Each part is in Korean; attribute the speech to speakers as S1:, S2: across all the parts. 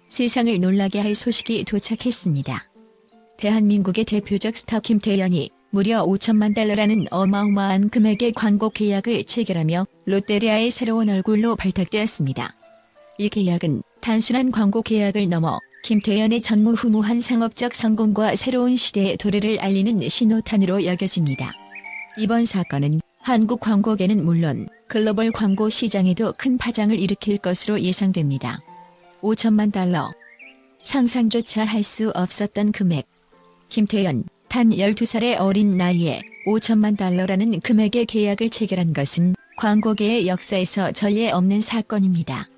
S1: 세상을 놀라게 할 소식이 도착했습니다. 대한민국의 대표적 스타 김태현이 무려 5천만 달러라는 어마어마한 금액의 광고 계약을 체결하며 롯데리아의 새로운 얼굴로 발탁되었습니다. 이 계약은 단순한 광고 계약을 넘어 김태현의 전무후무한 상업적 성공과 새로운 시대의 도래를 알리는 신호탄으로 여겨집니다. 이번 사건은 한국 광고계는 물론 글로벌 광고 시장에도 큰 파장을 일으킬 것으로 예상됩니다. 5천만 달러. 상상조차 할 수 없었던 금액. 김태현, 단 12살의 어린 나이에 5천만 달러라는 금액의 계약을 체결한 것은 광고계의 역사에서 전례 없는 사건입니다.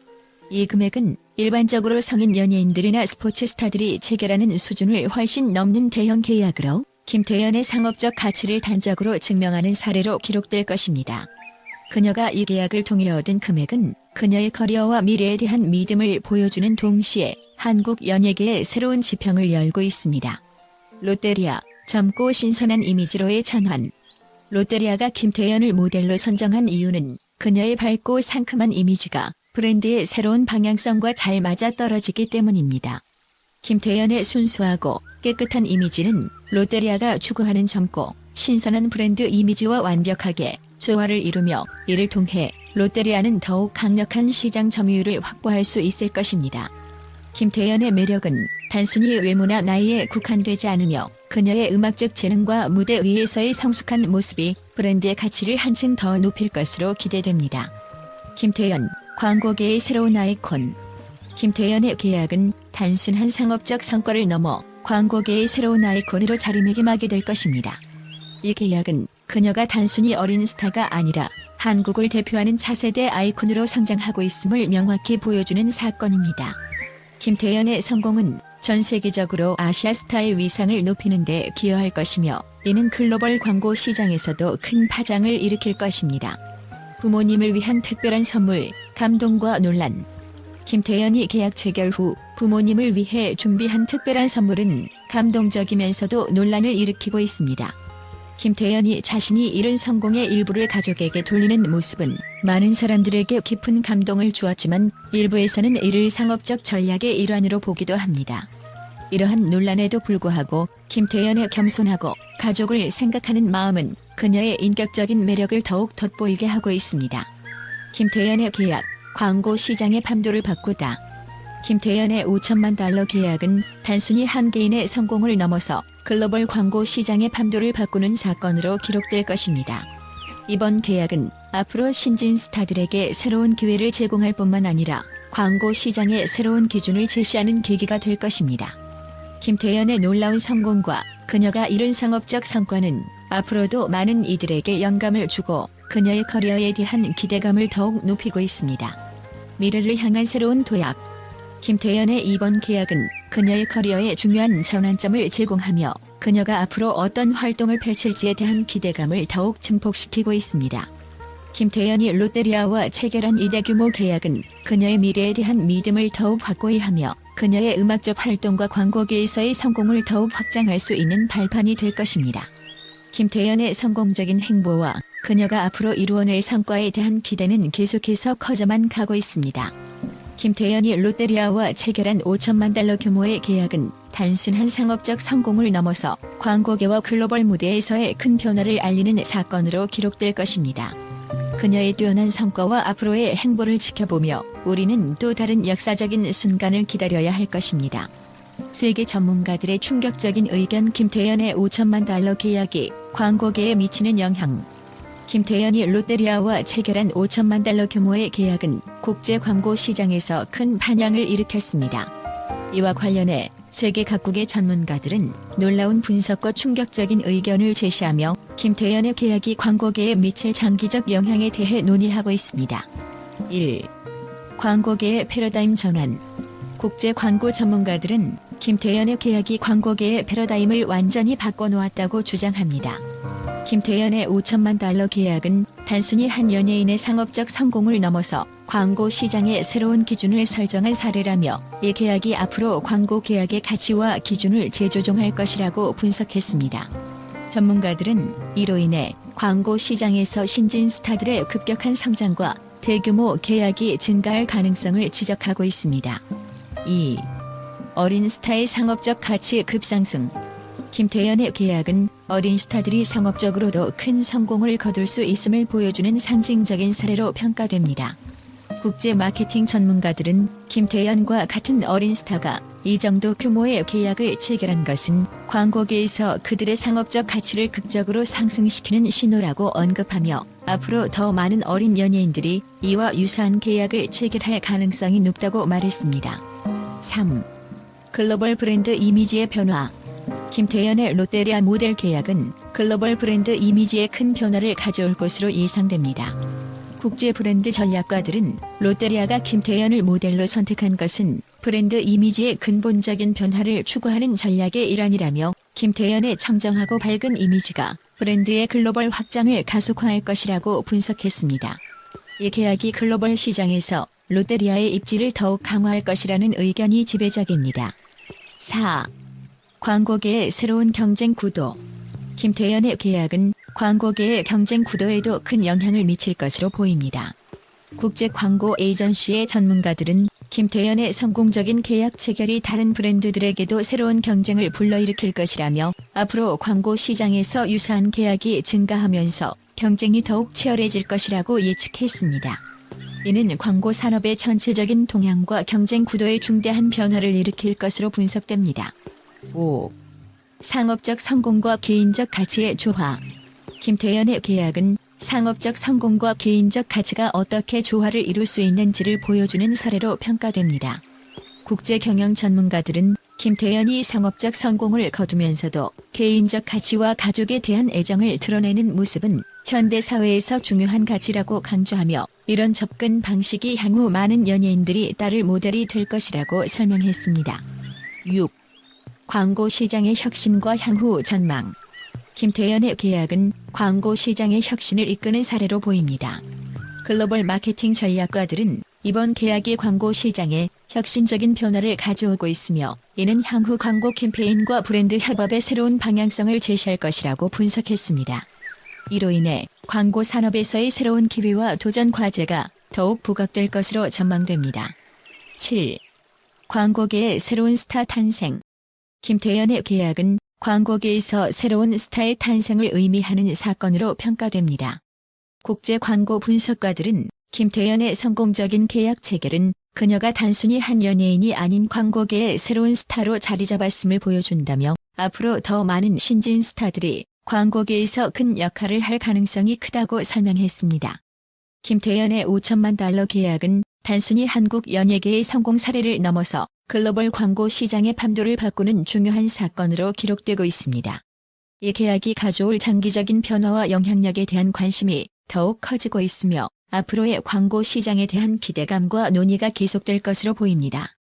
S1: 이 금액은 일반적으로 성인 연예인들이나 스포츠 스타들이 체결하는 수준을 훨씬 넘는 대형 계약으로 김태현의 상업적 가치를 단적으로 증명하는 사례로 기록될 것입니다. 그녀가 이 계약을 통해 얻은 금액은 그녀의 커리어와 미래에 대한 믿음을 보여주는 동시에 한국 연예계의 새로운 지평을 열고 있습니다. 롯데리아, 젊고 신선한 이미지로의 전환. 롯데리아가 김태현을 모델로 선정한 이유는 그녀의 밝고 상큼한 이미지가 브랜드의 새로운 방향성과 잘 맞아떨어지기 때문입니다. 김태현의 순수하고 깨끗한 이미지는 롯데리아가 추구하는 젊고 신선한 브랜드 이미지와 완벽하게 조화를 이루며 이를 통해 롯데리아는 더욱 강력한 시장 점유율을 확보할 수 있을 것입니다. 김태현의 매력은 단순히 외모나 나이에 국한되지 않으며 그녀의 음악적 재능과 무대 위에서의 성숙한 모습이 브랜드의 가치를 한층 더 높일 것으로 기대됩니다. 김태현, 광고계의 새로운 아이콘. 김태현의 계약은 단순한 상업적 성과를 넘어 광고계의 새로운 아이콘으로 자리매김하게 될 것입니다. 이 계약은 그녀가 단순히 어린 스타가 아니라 한국을 대표하는 차세대 아이콘으로 성장하고 있음을 명확히 보여주는 사건입니다. 김태현의 성공은 전 세계적으로 아시아 스타의 위상을 높이는 데 기여할 것이며 이는 글로벌 광고 시장에서도 큰 파장을 일으킬 것입니다. 부모님을 위한 특별한 선물, 감동과 논란. 김태현이 계약 체결 후 부모님을 위해 준비한 특별한 선물은 감동적이면서도 논란을 일으키고 있습니다. 김태현이 자신이 이룬 성공의 일부를 가족에게 돌리는 모습은 많은 사람들에게 깊은 감동을 주었지만 일부에서는 이를 상업적 전략의 일환으로 보기도 합니다. 이러한 논란에도 불구하고 김태현의 겸손하고 가족을 생각하는 마음은 그녀의 인격적인 매력을 더욱 돋보이게 하고 있습니다. 김태현의 계약, 광고 시장의 판도를 바꾸다. 김태현의 5천만 달러 계약은 단순히 한 개인의 성공을 넘어서 글로벌 광고 시장의 판도를 바꾸는 사건으로 기록될 것입니다. 이번 계약은 앞으로 신진 스타들에게 새로운 기회를 제공할 뿐만 아니라 광고 시장의 새로운 기준을 제시하는 계기가 될 것입니다. 김태현의 놀라운 성공과 그녀가 이룬 상업적 성과는 앞으로도 많은 이들에게 영감을 주고 그녀의 커리어에 대한 기대감을 더욱 높이고 있습니다. 미래를 향한 새로운 도약. 김태현의 이번 계약은 그녀의 커리어에 중요한 전환점을 제공하며 그녀가 앞으로 어떤 활동을 펼칠지에 대한 기대감을 더욱 증폭시키고 있습니다. 김태현이 롯데리아와 체결한 이 대규모 계약은 그녀의 미래에 대한 믿음을 더욱 확고히 하며 그녀의 음악적 활동과 광고계에서의 성공을 더욱 확장할 수 있는 발판이 될 것입니다. 김태현의 성공적인 행보와 그녀가 앞으로 이루어낼 성과에 대한 기대는 계속해서 커져만 가고 있습니다. 김태현이 롯데리아와 체결한 5천만 달러 규모의 계약은 단순한 상업적 성공을 넘어서 광고계와 글로벌 무대에서의 큰 변화를 알리는 사건으로 기록될 것입니다. 그녀의 뛰어난 성과와 앞으로의 행보를 지켜보며 우리는 또 다른 역사적인 순간을 기다려야 할 것입니다. 세계 전문가들의 충격적인 의견. 김태현의 5천만 달러 계약이 광고계에 미치는 영향. 김태현이 롯데리아와 체결한 5천만 달러 규모의 계약은 국제 광고 시장에서 큰 반향을 일으켰습니다. 이와 관련해 세계 각국의 전문가들은 놀라운 분석과 충격적인 의견을 제시하며 김태현의 계약이 광고계에 미칠 장기적 영향에 대해 논의하고 있습니다. 1. 광고계의 패러다임 전환. 국제 광고 전문가들은 김태현의 계약이 광고계의 패러다임을 완전히 바꿔놓았다고 주장합니다. 김태현의 5천만 달러 계약은 단순히 한 연예인의 상업적 성공을 넘어서 광고 시장의 새로운 기준을 설정한 사례라며 이 계약이 앞으로 광고 계약의 가치와 기준을 재조정할 것이라고 분석했습니다. 전문가들은 이로 인해 광고 시장에서 신진 스타들의 급격한 성장과 대규모 계약이 증가할 가능성을 지적하고 있습니다. 2. 어린 스타의 상업적 가치 급상승. 김태연의 계약은 어린 스타들이 상업적으로도 큰 성공을 거둘 수 있음을 보여주는 상징적인 사례로 평가됩니다. 국제 마케팅 전문가들은 김태연과 같은 어린 스타가 이 정도 규모의 계약을 체결한 것은 광고계에서 그들의 상업적 가치를 극적으로 상승시키는 신호라고 언급하며 앞으로 더 많은 어린 연예인들이 이와 유사한 계약을 체결할 가능성이 높다고 말했습니다. 3. 글로벌 브랜드 이미지의 변화. 김태연의 롯데리아 모델 계약은 글로벌 브랜드 이미지에 큰 변화를 가져올 것으로 예상됩니다. 국제 브랜드 전략가들은 롯데리아가 김태연을 모델로 선택한 것은 브랜드 이미지의 근본적인 변화를 추구하는 전략의 일환이라며 김태연의 청정하고 밝은 이미지가 브랜드의 글로벌 확장을 가속화할 것이라고 분석했습니다. 이 계약이 글로벌 시장에서 롯데리아의 입지를 더욱 강화할 것이라는 의견이 지배적입니다. 4. 광고계의 새로운 경쟁 구도. 김태연의 계약은 광고계의 경쟁 구도에도 큰 영향을 미칠 것으로 보입니다. 국제 광고 에이전시의 전문가들은 김태연의 성공적인 계약 체결이 다른 브랜드들에게도 새로운 경쟁을 불러일으킬 것이라며 앞으로 광고 시장에서 유사한 계약이 증가하면서 경쟁이 더욱 치열해질 것이라고 예측했습니다. 이는 광고 산업의 전체적인 동향과 경쟁 구도에 중대한 변화를 일으킬 것으로 분석됩니다. 5. 상업적 성공과 개인적 가치의 조화. 김태연의 계약은 상업적 성공과 개인적 가치가 어떻게 조화를 이룰 수 있는지를 보여주는 사례로 평가됩니다. 국제 경영 전문가들은 김태연이 상업적 성공을 거두면서도 개인적 가치와 가족에 대한 애정을 드러내는 모습은 현대 사회에서 중요한 가치라고 강조하며 이런 접근 방식이 향후 많은 연예인들이 따를 모델이 될 것이라고 설명했습니다. 6. 광고 시장의 혁신과 향후 전망. 김태연의 계약은 광고 시장의 혁신을 이끄는 사례로 보입니다. 글로벌 마케팅 전략가들은 이번 계약이 광고 시장에 혁신적인 변화를 가져오고 있으며 이는 향후 광고 캠페인과 브랜드 협업의 새로운 방향성을 제시할 것이라고 분석했습니다. 이로 인해 광고 산업에서의 새로운 기회와 도전 과제가 더욱 부각될 것으로 전망됩니다. 7. 광고계의 새로운 스타 탄생. 김태연의 계약은 광고계에서 새로운 스타의 탄생을 의미하는 사건으로 평가됩니다. 국제 광고 분석가들은 김태연의 성공적인 계약 체결은 그녀가 단순히 한 연예인이 아닌 광고계의 새로운 스타로 자리 잡았음을 보여준다며 앞으로 더 많은 신진 스타들이 광고계에서 큰 역할을 할 가능성이 크다고 설명했습니다. 김태연의 $5천만 계약은 단순히 한국 연예계의 성공 사례를 넘어서 글로벌 광고 시장의 판도를 바꾸는 중요한 사건으로 기록되고 있습니다. 이 계약이 가져올 장기적인 변화와 영향력에 대한 관심이 더욱 커지고 있으며 앞으로의 광고 시장에 대한 기대감과 논의가 계속될 것으로 보입니다.